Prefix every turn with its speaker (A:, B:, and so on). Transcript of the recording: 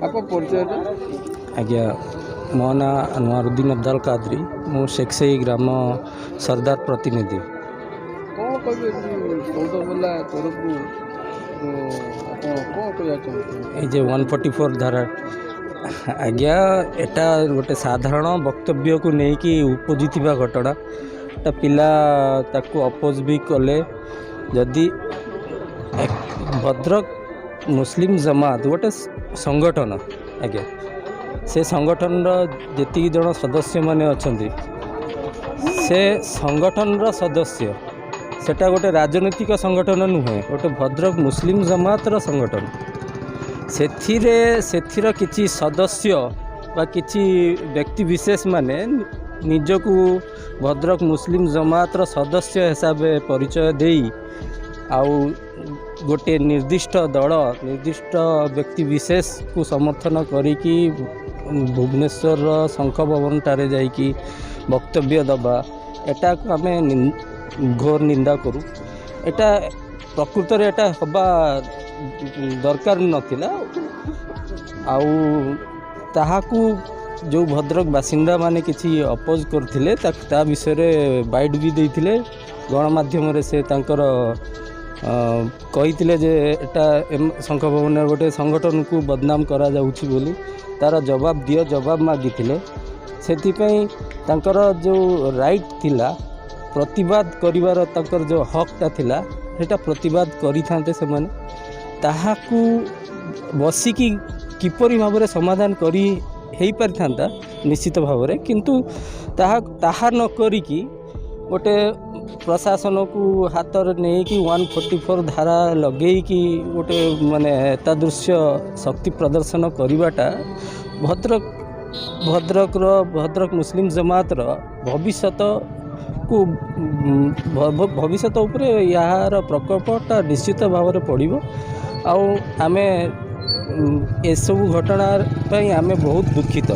A: आप परिचय
B: आज्ञा मो ना अनवारुद्दीन अब्दाल कादरी मु शेखसई ग्राम सरदार प्रतिनिधि।
A: कौन कहे चौदह बोला तरफ कौन कह
B: ये 144 धारा आज्ञा एटा गोटे साधारण वक्तव्य को लेकिन उपजिथिबा घटना ता पिला ताको अपोज भी कले जदि भद्रक मुस्लिम जमात गोटे संगठन आज्ञा से संगठन जी जन सदस्य माने अच्छे से संगठन सदस्य सेटा गोटे राजनैतिक संगठन नुहे गोटे भद्रक मुस्लिम जमात संगठन सेथिर किछि सदस्य बा किछि व्यक्ति विशेष माने निजकू भद्रक मुस्लिम जमात सदस्य हिसाब परिचय देई आउ गोटे निर्दिष्ट दल निर्दिष्ट व्यक्ति विशेष को समर्थन करिकी भुवनेश्वर शंख भवन टारे जाइकी वक्तव्य दबा एटा आम घोर निंदा करूँ। एटा प्रकृत रे एटा हबा दरकार नथिला आउ ताहाकू जो भद्रक बासिंदा माने किछि अपोज करथिले ता विषय रे बाइट भी देथिले गणमाध्यम रे से तांकर कहिथिले जे एटा शंख भवन गोटे संगठन को बदनाम करा जाउछि बोली तार जवाब दियो जवाब मागिथिले सेथिपई तांकर जो राइट थिला प्रतिवाद करिवार तांकर जो हकटा थिला सेटा प्रतिवाद करिथांते से माने ताहाकू बसिकी किपरि भाव समाधान करी हेई पारिथांता निश्चित भाव में किंतु ताहा न करिकी गोटे प्रशासन को हाथ नहीं कि 144 धारा लगे कि गोटे माने तादृश्य शक्ति प्रदर्शन करवाटा भद्रक मुस्लिम जमात भविष्यत को भविष्यत उपरे यार प्रकोपटा निश्चित भाव में पड़ो आउ आमे एसबू घटना आमे बहुत दुखित।